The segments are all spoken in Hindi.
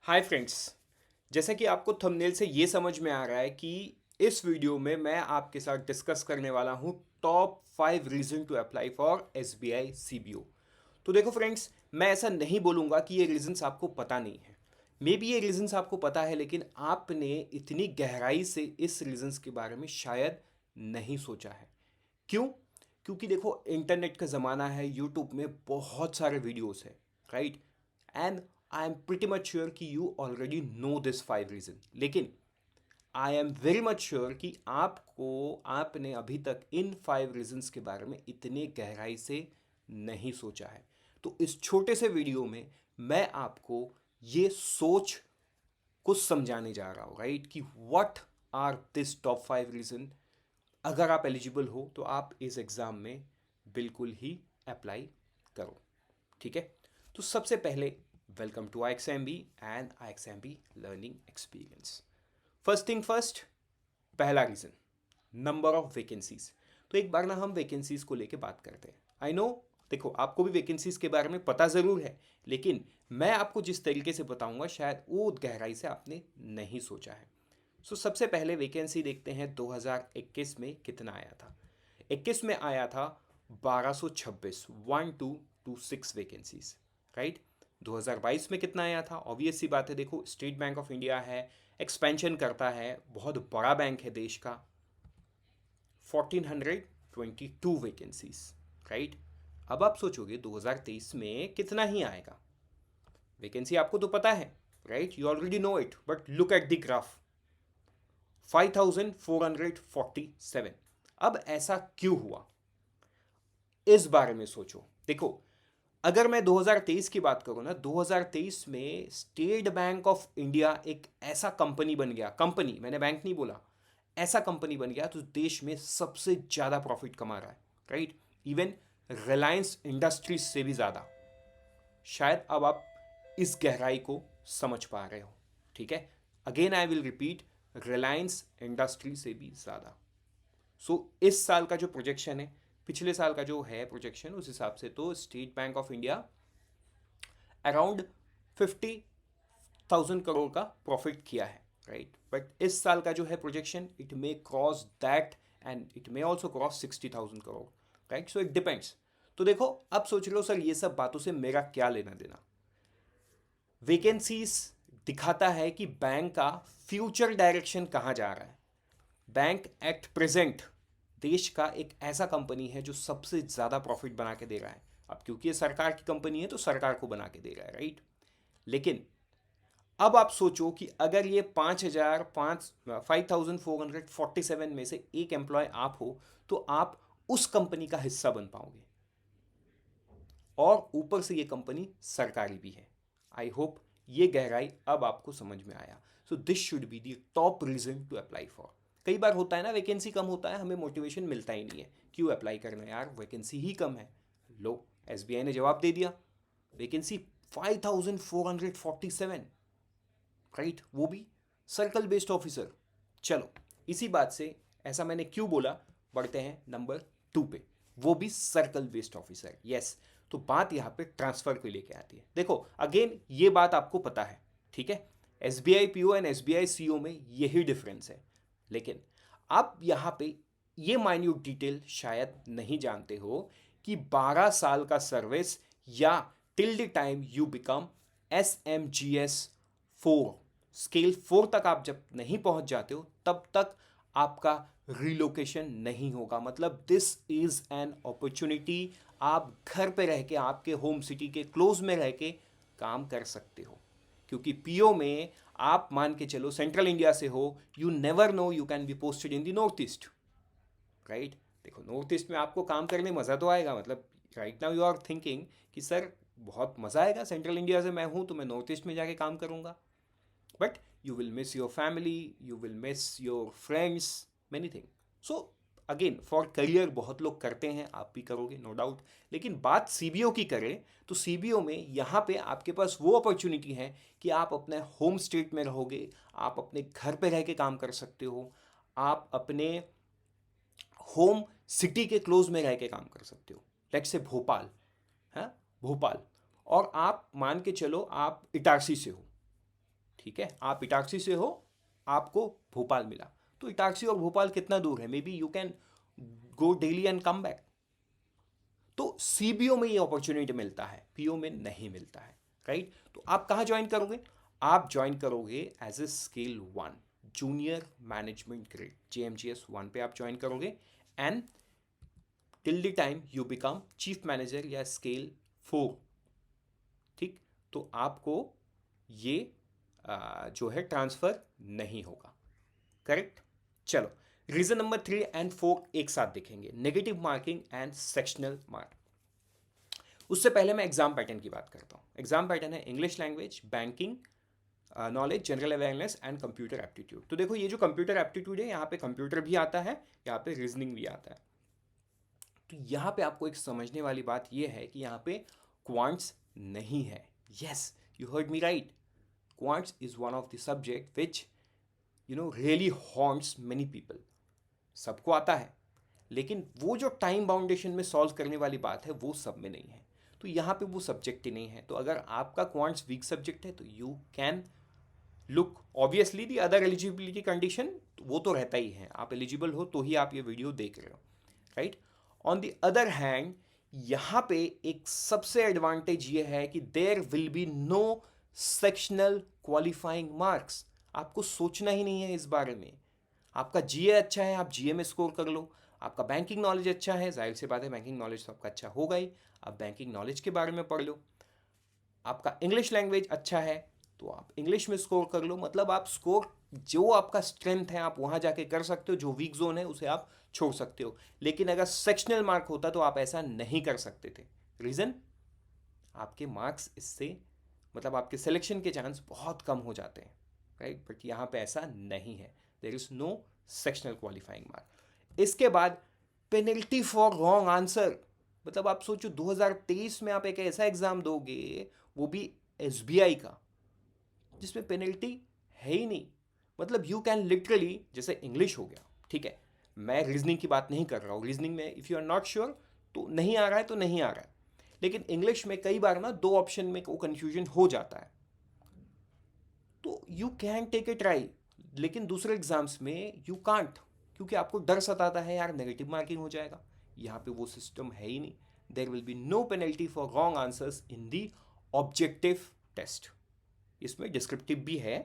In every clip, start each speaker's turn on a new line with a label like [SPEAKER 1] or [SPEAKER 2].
[SPEAKER 1] Hi friends. जैसा कि आपको थंबनेल से ये समझ में आ रहा है कि इस वीडियो में मैं आपके साथ डिस्कस करने वाला हूँ top 5 reason to apply for SBI CBO. तो देखो फ्रेंड्स, मैं ऐसा नहीं बोलूँगा कि ये रीजंस आपको पता नहीं है। मे बी ये रीजंस आपको पता है, लेकिन आपने इतनी गहराई से इस रीजंस के बारे में शायद नहीं सोचा है। क्यों? क्योंकि देखो, इंटरनेट का ज़माना है, यूट्यूब में बहुत सारे वीडियोस है, right? And I am pretty much sure कि you already know this 5 reason, लेकिन I am very much sure कि आपने अभी तक इन 5 रीजंस के बारे में इतने गहराई से नहीं सोचा है। तो इस छोटे से वीडियो में मैं आपको ये सोच को समझाने जा रहा हूँ, राइट, कि what are this top 5 reason. अगर आप एलिजिबल हो तो आप इस एग्ज़ाम में बिल्कुल ही अप्लाई करो, ठीक है? तो सबसे पहले, welcome to IXMB and IXMB learning experience. First thing first, पहला रीज़न, नंबर ऑफ वैकेंसीज। तो एक बार ना हम वैकेंसीज को लेके बात करते हैं। आई नो, देखो, आपको भी वैकेंसीज के बारे में पता ज़रूर है, लेकिन मैं आपको जिस तरीके से बताऊंगा शायद वो गहराई से आपने नहीं सोचा है। सबसे पहले वैकेंसी देखते हैं 2021 में कितना आया था। 21 में आया था 1226, 1226 वैकेंसीज, राइट। 2022 में कितना आया था? ऑब्वियस सी बात है, देखो, स्टेट बैंक ऑफ इंडिया है, एक्सपेंशन करता है, बहुत बड़ा बैंक है देश का। 1422 वैकेंसीज, राइट। अब आप सोचोगे 2023 में कितना ही आएगा। वैकेंसी आपको तो पता है, right, you already no it, but look at the graph, 5447। अब ऐसा क्यों हुआ, इस बारे में सोचो। देखो, अगर मैं 2023 की बात करूं ना, 2023 में स्टेट बैंक ऑफ इंडिया एक ऐसा कंपनी बन गया, कंपनी, मैंने बैंक नहीं बोला, ऐसा कंपनी बन गया तो देश में सबसे ज़्यादा प्रॉफिट कमा रहा है, राइट। इवन रिलायंस इंडस्ट्रीज से भी ज़्यादा। शायद अब आप इस गहराई को समझ पा रहे हो, ठीक है। Again I will repeat, Reliance industry से भी ज़्यादा। इस साल का जो प्रोजेक्शन है, पिछले साल का जो है प्रोजेक्शन, उस हिसाब से तो state bank of India around 50,000 crore का प्रॉफिट किया है, राइट। बट इस साल का जो है projection, it may cross that and it may also cross 60,000 crore, right. It depends. तो देखो, अब सोच रहे हो सर ये सब बातों से मेरा क्या लेना देना। वैकेंसीज दिखाता है कि बैंक का फ्यूचर डायरेक्शन कहाँ जा रहा है। बैंक एट प्रेजेंट देश का एक ऐसा कंपनी है जो सबसे ज़्यादा प्रॉफिट बना के दे रहा है। अब क्योंकि ये सरकार की कंपनी है तो सरकार को बना के दे रहा है, राइट। लेकिन अब आप सोचो कि अगर ये 5447 में से एक एम्प्लॉय आप हो, तो आप उस कंपनी का हिस्सा बन पाओगे, और ऊपर से ये कंपनी सरकारी भी है। आई होप ये गहराई अब आपको समझ में आया। This should be the top reason to apply for. कई बार होता है ना, वैकेंसी कम होता है, हमें मोटिवेशन मिलता ही नहीं है, क्यों अप्लाई करना यार, वैकेंसी ही कम है। लो, एसबीआई ने जवाब दे दिया, वैकेंसी 5447, राइट, वो भी सर्कल बेस्ड ऑफिसर। चलो, इसी बात से, ऐसा मैंने क्यों बोला, बढ़ते हैं नंबर 2 पे, वो भी सर्कल बेस्ड ऑफिसर, यस। तो बात यहाँ पे ट्रांसफर को लेके आती है। देखो, अगेन ये बात आपको पता है, ठीक है, SBI PO and SBI CO में यही डिफरेंस है। लेकिन आप यहाँ पे ये माइन्यूट डिटेल शायद नहीं जानते हो कि 12 साल का सर्विस, या till the time you become SMGS 4, scale 4 तक आप जब नहीं पहुंच जाते हो, तब तक आपका रिलोकेशन नहीं होगा। मतलब दिस इज एन अपॉर्चुनिटी, आप घर पे रह के, आपके होम सिटी के क्लोज में रह के काम कर सकते हो। क्योंकि पीओ में आप मान के चलो सेंट्रल इंडिया से हो, you never know, you can be posted in the north east, right. देखो, नॉर्थ ईस्ट में आपको काम करने मज़ा तो आएगा, मतलब right now you are thinking कि सर बहुत मज़ा आएगा, सेंट्रल इंडिया से मैं हूँ तो मैं नॉर्थ ईस्ट में जाके काम करूँगा। But you will miss your family, you will miss your friends, many things. So again, for career बहुत लोग करते हैं, आप भी करोगे नो डाउट। लेकिन बात सीबीओ की करें तो सीबीओ में यहाँ पे आपके पास वो अपॉर्चुनिटी है कि आप अपने होम स्टेट में रहोगे, आप अपने घर पे रह के काम कर सकते हो, आप अपने होम सिटी के क्लोज में रह के काम कर सकते हो। लेट्स से भोपाल, हाँ, भोपाल, और आप मान के चलो आप इटारसी से हो, ठीक है, आप इटारसी से हो, आपको भोपाल मिला, तो इटारसी और भोपाल कितना दूर है, may be you can go daily and come back. तो सीबीओ में ये अपॉर्चुनिटी मिलता है, पीओ में नहीं मिलता है, राइट। तो आप कहाँ ज्वाइन करोगे, आप ज्वाइन करोगे as a scale 1 junior management grade, JMGS 1 पे आप ज्वाइन करोगे, and till the time you become chief manager या स्केल 4, ठीक। तो आपको ये जो है ट्रांसफर नहीं होगा, करेक्ट। चलो, रीजन नंबर 3 एंड 4 एक साथ देखेंगे, negative marking and sectional mark. उससे पहले मैं एग्जाम पैटर्न की बात करता हूँ। एग्जाम पैटर्न है English language, banking knowledge, general awareness and computer aptitude. तो देखो, ये जो कंप्यूटर एप्टीट्यूड है, यहाँ पे कंप्यूटर भी आता है, यहाँ पे रीजनिंग भी आता है। तो यहाँ पे आपको एक समझने वाली बात ये है कि यहाँ पे क्वांट्स नहीं है। Yes, you heard me right, quants is one of the subject which really haunts many people. सबको आता है, लेकिन वो जो टाइम बाउंडेशन में सॉल्व करने वाली बात है वो सब में नहीं है। तो यहाँ पे वो सब्जेक्ट ही नहीं है। तो अगर आपका क्वांट्स वीक सब्जेक्ट है तो you can look, obviously the other eligibility condition वो तो रहता ही है, आप एलिजिबल हो तो ही आप ये वीडियो देख रहे हो, right. On the other hand, यहाँ पे एक सबसे एडवांटेज ये है कि there will be no sectional qualifying marks. आपको सोचना ही नहीं है इस बारे में। आपका जीए अच्छा है, आप जीए में स्कोर कर लो। आपका बैंकिंग नॉलेज अच्छा है, जाहिर सी बात है बैंकिंग नॉलेज तो आपका अच्छा होगा ही, आप बैंकिंग नॉलेज के बारे में पढ़ लो। आपका इंग्लिश लैंग्वेज अच्छा है तो आप इंग्लिश में स्कोर कर लो। मतलब आप स्कोर, जो आपका स्ट्रेंथ है आप वहाँ जाके कर सकते हो, जो वीक जोन है उसे आप छोड़ सकते हो। लेकिन अगर सेक्शनल मार्क होता तो आप ऐसा नहीं कर सकते थे। रीज़न, आपके मार्क्स इससे, मतलब आपके सिलेक्शन के चांस बहुत कम हो जाते हैं, राइट। बट यहाँ पे ऐसा नहीं है, there is no sectional qualifying mark. इसके बाद पेनल्टी फॉर रॉन्ग आंसर। मतलब आप सोचो 2023 में आप एक ऐसा एग्जाम दोगे, वो भी SBI का, जिसमें पेनल्टी है ही नहीं। मतलब यू कैन लिटरली, जैसे इंग्लिश हो गया, ठीक है, मैं रीजनिंग की बात नहीं कर रहा हूँ, रीजनिंग में if you are not sure तो नहीं आ रहा है तो नहीं आ रहा है। लेकिन इंग्लिश में कई बार ना 2 ऑप्शन में वो कन्फ्यूजन हो जाता है, तो you can take a try. लेकिन दूसरे एग्जाम्स में यू कांट, क्योंकि आपको डर सताता है यार नेगेटिव मार्किंग हो जाएगा। यहाँ पे वो सिस्टम है ही नहीं। There will be no penalty for wrong answers in the objective test. इसमें डिस्क्रिप्टिव भी है,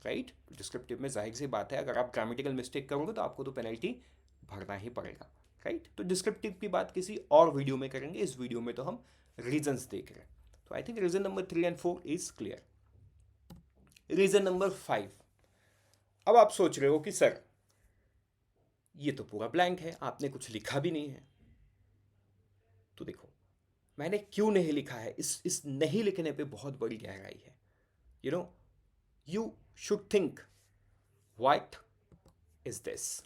[SPEAKER 1] राइट। डिस्क्रिप्टिव में जाहिर सी बात है, अगर आप ग्रामेटिकल मिस्टेक करोगे तो आपको तो पेनल्टी भरना ही पड़ेगा, राइट। तो डिस्क्रिप्टिव की बात किसी और वीडियो में करेंगे, इस वीडियो में तो हम रीजंस देख रहे हैं। तो I think reason number 3 and 4 is clear. Reason number 5, अब आप सोच रहे हो कि सर ये तो पूरा ब्लैंक है, आपने कुछ लिखा भी नहीं है। तो देखो, मैंने क्यों नहीं लिखा है, इस नहीं लिखने पे बहुत बड़ी गहराई है। You should think, what is this,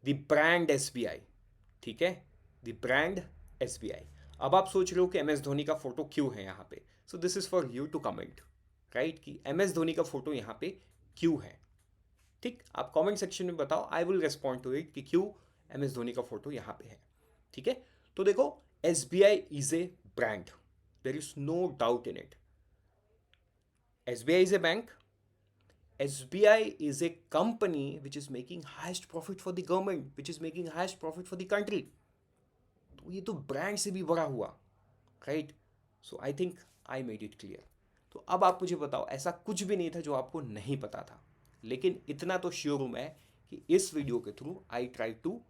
[SPEAKER 1] the brand SBI, ठीक है, द ब्रांड SBI। अब आप सोच रहे हो कि MS धोनी का फोटो क्यों है यहाँ पे। So this is for you to comment, right, कि MS धोनी का फोटो यहाँ पे क्यों है। ठीक, आप कमेंट सेक्शन में बताओ, I will respond to it कि क्यों MS धोनी का फोटो यहाँ पे है, ठीक है। तो देखो, SBI is a brand, there is no doubt in it. SBI is a bank. SBI is a company which is making highest profit for the government, which is making highest profit for the country. तो ये तो ब्रांड से भी बड़ा हुआ, right. So I think I made it clear. तो अब आप मुझे बताओ, ऐसा कुछ भी नहीं था जो आपको नहीं पता था, लेकिन इतना तो श्योर हूँ मैं कि इस वीडियो के through I try to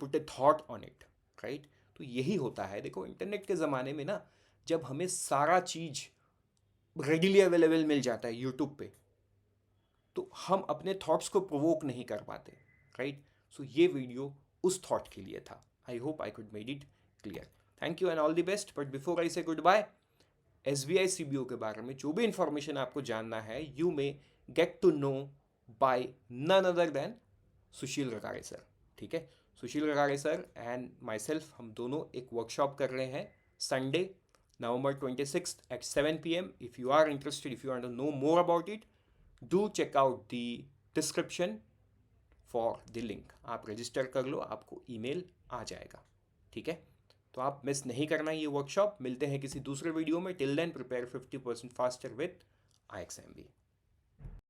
[SPEAKER 1] put a thought on it, right. तो यही होता है, देखो इंटरनेट के ज़माने में ना, जब हमें सारा चीज़ रेडिली अवेलेबल मिल जाता है यूट्यूब पे, तो हम अपने थॉट्स को प्रोवोक नहीं कर पाते, राइट। सो ये वीडियो उस थॉट के लिए था। I hope I could made it clear. Thank you and all the best. But before I से गुड बाय, SBI CBO के बारे में जो भी इंफॉर्मेशन आपको जानना है, you may get to know by none other than Sushil Rakare sir, ठीक है। Sushil Rakare sir and myself, हम दोनों एक वर्कशॉप कर रहे हैं Sunday November 26th at 7 p.m. If you are interested, if you want to know more about it, do check out the description for the link. आप रजिस्टर कर लो, आपको ईमेल आ जाएगा, ठीक है। तो आप मिस नहीं करना ये वर्कशॉप। मिलते हैं किसी दूसरे वीडियो में। Till then prepare 50% faster with IXMB।